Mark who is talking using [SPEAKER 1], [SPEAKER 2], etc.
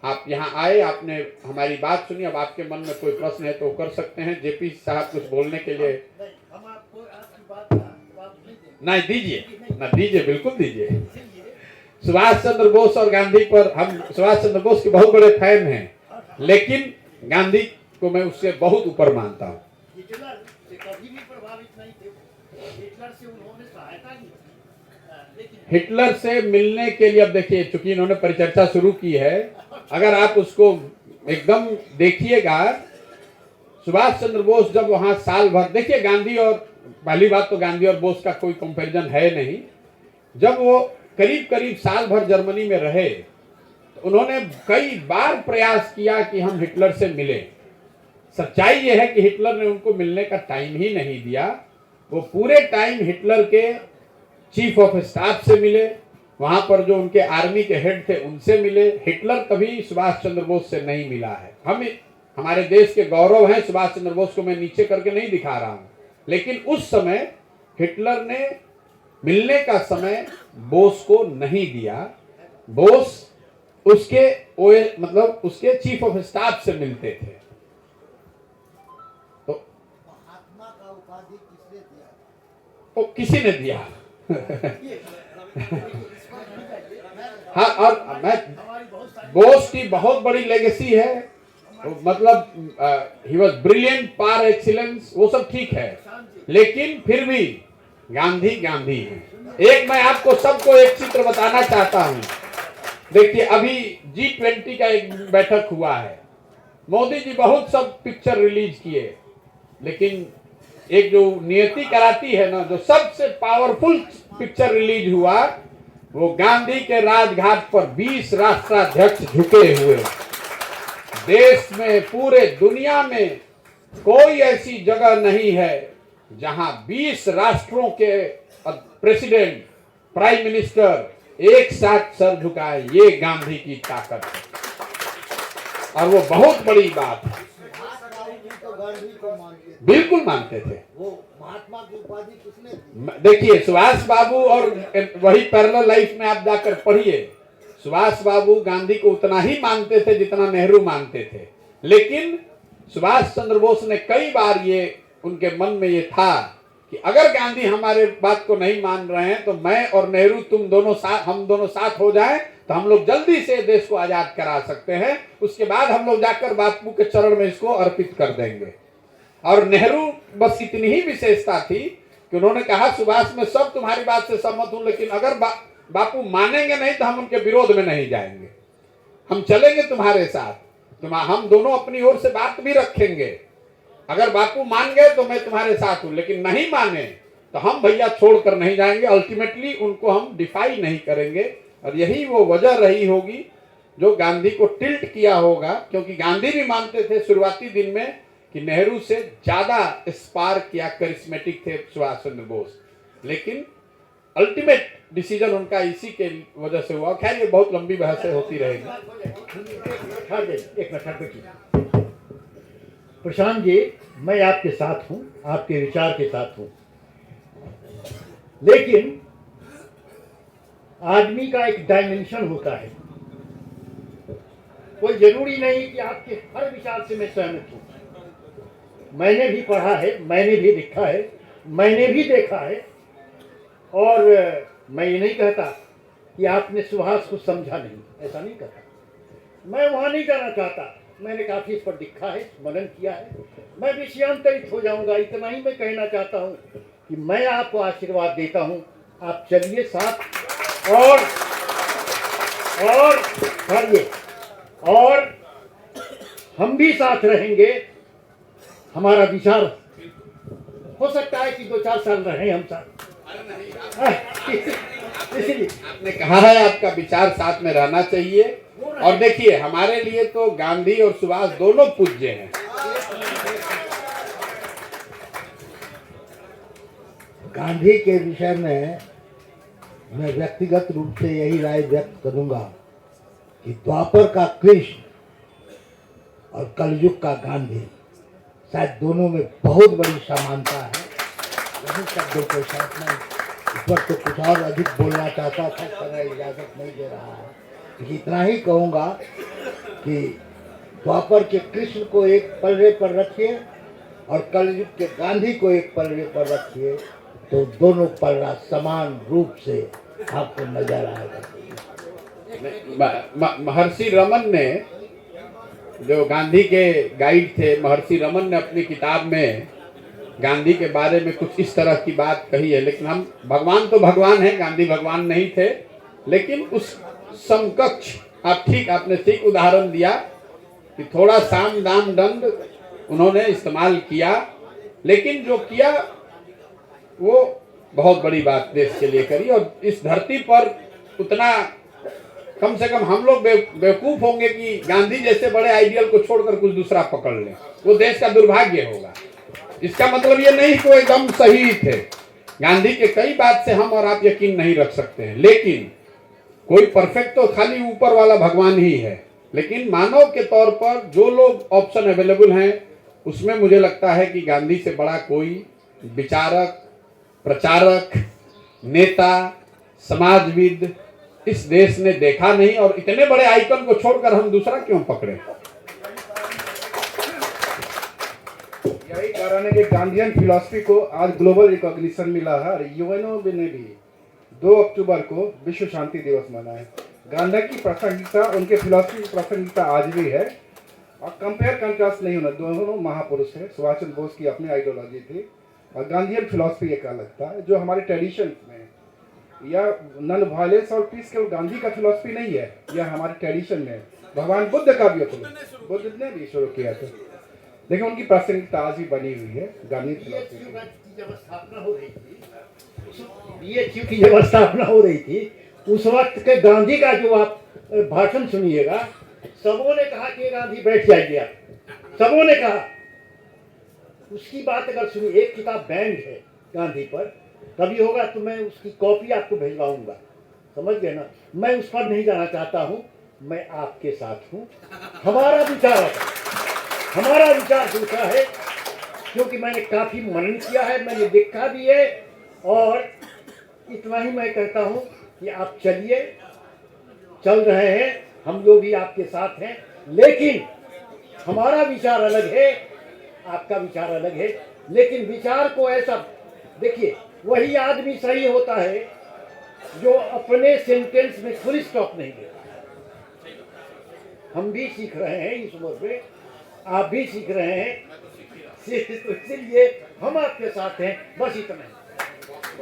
[SPEAKER 1] आप यहाँ आए, आपने हमारी बात सुनी, अब आपके मन में कोई प्रश्न है तो कर सकते हैं। जेपी साहब कुछ बोलने के लिए।
[SPEAKER 2] हम आपको आपकी बात
[SPEAKER 1] नहीं दीजिए, ना दीजिए, बिल्कुल दीजिए। सुभाष चंद्र बोस और गांधी पर, हम सुभाष चंद्र बोस के बहुत बड़े फैन हैं, लेकिन गांधी को मैं उससे बहुत ऊपर मानता हूँ।
[SPEAKER 2] हिटलर से कभी भी प्रभावित नहीं थे, हिटलर से उन्होंने सहायता की, लेकिन
[SPEAKER 1] हिटलर से मिलने के लिए, अब देखिए चूंकि इन्होंने परिचर्चा शुरू की है, अगर आप उसको एकदम देखिएगा, सुभाष चंद्र बोस जब वहां साल भर, देखिए गांधी और, पहली बात तो गांधी और बोस का कोई कंपैरिजन है नहीं। जब वो करीब करीब साल भर जर्मनी में रहे तो उन्होंने कई बार प्रयास किया कि हम हिटलर से मिलें। सच्चाई यह है कि हिटलर ने उनको मिलने का टाइम ही नहीं दिया। वो पूरे टाइम हिटलर के चीफ ऑफ स्टाफ से मिले, वहां पर जो उनके आर्मी के हेड थे उनसे मिले। हिटलर कभी सुभाष चंद्र बोस से नहीं मिला है। हम, हमारे देश के गौरव हैं, सुभाष चंद्र बोस को मैं नीचे करके नहीं दिखा रहा हूं, लेकिन उस समय हिटलर ने मिलने का समय बोस को नहीं दिया। बोस उसके मतलब उसके चीफ ऑफ स्टाफ से मिलते थे। तो
[SPEAKER 2] महात्मा का उपाधि किसने दिया?
[SPEAKER 1] तो किसी ने दिया। हाँ, और मैं, बोस की बहुत बड़ी लेगेसी है, मतलब he was brilliant, par excellence, वो सब ठीक है, लेकिन फिर भी गांधी गांधी है। एक मैं आपको सबको एक चित्र बताना चाहता हूं। देखिए अभी G20 का एक बैठक हुआ है, मोदी जी बहुत सब पिक्चर रिलीज किए, लेकिन एक जो नियति कराती है ना, जो सबसे पावरफुल पिक्चर रिलीज हुआ, वो गांधी के राजघाट पर 20 राष्ट्राध्यक्ष झुके हुए। देश में, पूरे दुनिया में कोई ऐसी जगह नहीं है जहां 20 राष्ट्रों के प्रेसिडेंट, प्राइम मिनिस्टर एक साथ सर झुकाए। ये गांधी की ताकत है और वो बहुत बड़ी बात है।
[SPEAKER 2] तो गांधी को मानते थे,
[SPEAKER 1] बिल्कुल मानते थे।
[SPEAKER 2] वो महात्मा की उपाधि किसने दी?
[SPEAKER 1] देखिए सुभाष बाबू, और वही पैरेलल लाइफ में आप जाकर पढ़िए, सुभाष बाबू गांधी को उतना ही मानते थे जितना नेहरू मानते थे, लेकिन सुभाष चंद्र बोस ने कई बार ये उनके मन में ये था कि अगर गांधी हमारे बात को नहीं मान रहे हैं तो मैं और नेहरू, तुम दोनों साथ, हम दोनों साथ हो जाएं तो हम लोग जल्दी से देश को आजाद करा सकते हैं। उसके बाद हम लोग जाकर बापू के चरण में इसको अर्पित कर देंगे। और नेहरू बस इतनी ही विशेषता थी कि उन्होंने कहा, सुभाष मैं सब तुम्हारी बात से सहमत हूं, लेकिन अगर बापू मानेंगे नहीं तो हम उनके विरोध में नहीं जाएंगे, हम चलेंगे तुम्हारे साथ, हम दोनों अपनी ओर से बात भी रखेंगे। अगर बापू मान गए तो मैं तुम्हारे साथ हूं, लेकिन नहीं माने तो हम भैया छोड़कर नहीं जाएंगे। अल्टीमेटली उनको हम डिफाई नहीं करेंगे। और यही वो वजह रही होगी जो गांधी को टिल्ट किया होगा, क्योंकि गांधी भी मानते थे शुरुआती दिन में कि नेहरू से ज्यादा स्पार्क या करिश्मेटिक थे सुभाष चंद्र बोस, लेकिन अल्टीमेट डिसीजन उनका इसी के वजह से हुआ। खैर ये बहुत लंबी बहसें होती रहेगी।
[SPEAKER 2] एक मिनट प्रशांत जी, मैं आपके साथ हूं, आपके विचार के साथ हूं, लेकिन आदमी का एक डायमेंशन होता है। कोई जरूरी नहीं कि आपके हर विचार से मैं सहमत हूं। मैंने भी पढ़ा है, मैंने भी लिखा है, मैंने भी देखा है, और मैं ये नहीं कहता कि आपने सुभाष को समझा नहीं, ऐसा नहीं कहता। मैं वहां नहीं जाना चाहता, मैंने काफी इस पर लिखा है, मनन किया है। मैं विषयांतरित हो जाऊंगा, इतना ही मैं कहना चाहता हूं कि मैं आपको आशीर्वाद देता हूं, आप चलिए साथ और करिए, और हम भी साथ रहेंगे। हमारा विचार हो सकता है कि 2-4 साल रहे हम साथ।
[SPEAKER 1] इसलिए आपने कहा है आपका विचार साथ में रहना चाहिए। और देखिए हमारे लिए तो गांधी और सुभाष दोनों पूज्य हैं।
[SPEAKER 3] गांधी के विषय में मैं व्यक्तिगत रूप से यही राय व्यक्त करूंगा कि द्वापर का कृष्ण और कलयुग का गांधी, शायद दोनों में बहुत बड़ी समानता है। यही शब्दों के साथ में इस पर तो कुछ और अधिक बोलना चाहता था, समय इजाजत नहीं दे रहा है। इतना ही कहूँगा कि द्वापर के कृष्ण को एक पलड़े पर रखिए और कलयुग के गांधी को एक पलड़े पर रखिए, तो दोनों पलड़ा समान रूप से आपको नजर आएगा।
[SPEAKER 1] महर्षि रमन ने, जो गांधी के गाइड थे, महर्षि रमन ने अपनी किताब में गांधी के बारे में कुछ इस तरह की बात कही है। लेकिन हम, भगवान तो भगवान है, गांधी भगवान नहीं थे, लेकिन उस समकक्ष आपने ठीक उदाहरण दिया कि थोड़ा साम दाम दंड उन्होंने इस्तेमाल किया, लेकिन जो किया वो बहुत बड़ी बात देश के लिए करी। और इस धरती पर उतना, कम से कम हम लोग बेवकूफ होंगे कि गांधी जैसे बड़े आइडियल को छोड़कर कुछ दूसरा पकड़ लें, वो देश का दुर्भाग्य होगा। इसका मतलब ये नहीं कि वो एकदम सही थे, गांधी के कई बात से हम और आप यकीन नहीं रख सकते हैं, लेकिन कोई परफेक्ट तो खाली ऊपर वाला भगवान ही है। लेकिन मानव के तौर पर जो लोग ऑप्शन अवेलेबल हैं, उसमें मुझे लगता है कि गांधी से बड़ा कोई विचारक, प्रचारक, नेता, समाजविद इस देश ने देखा नहीं। और इतने बड़े आइकन को छोड़कर हम दूसरा क्यों पकड़े?
[SPEAKER 4] यही कारण है कि गांधीयन फिलॉसफी को आज ग्लोबल रिकॉग्निशन मिला है और यूएनओ ने भी 2 अक्टूबर को विश्व शांति दिवस मनाया। गांधी की प्रासंगिकता, उनके फिलॉसफी की प्रासंगिकता आज भी है और कंपेयर कंट्रास्ट नहीं होना। दोनों महापुरुष हैं। सुभाष चंद्र बोस की अपनी आइडियोलॉजी थी और गांधीयन फिलॉसफी एक अलग था, जो हमारे ट्रेडिशन में, या नॉन वायलेंस और पीस केवल गांधी का फिलॉसफी नहीं है, यह हमारे ट्रेडिशन में। भगवान बुद्ध का भी बुद्ध ने भी शुरू किया था, लेकिन उनकी प्रासंगिकता आज भी बनी हुई है। गांधी फिलॉसफी
[SPEAKER 2] जब स्थापना हो रही थी, बीएचयू की जब स्थापना हो रही थी, उस वक्त के गांधी का जो आप भाषण सुनिएगा, सबों ने कहा कि गांधी बैठ जाइए, सबों ने कहा। उसकी बात अगर सुनिए, एक किताब बैंड है गांधी पर, कभी होगा तो मैं उसकी कॉपी आपको भिजवाऊंगा, समझ गए ना। मैं उस पर नहीं जाना चाहता हूं, मैं आपके साथ हूं। हमारा विचार दूसरा है, क्योंकि मैंने काफी मनन किया है, मैंने देखा भी है। और इतना ही मैं कहता हूं कि आप चलिए, चल रहे हैं, हम लोग भी आपके साथ हैं, लेकिन हमारा विचार अलग है, आपका विचार अलग है। लेकिन विचार को ऐसा देखिए, वही आदमी सही होता है जो अपने सेंटेंस में फुल स्टॉप नहीं देता। हम भी सीख रहे हैं इस उम्र में, आप भी सीख रहे हैं, तो इसलिए हम आपके साथ हैं, बस इतना ही।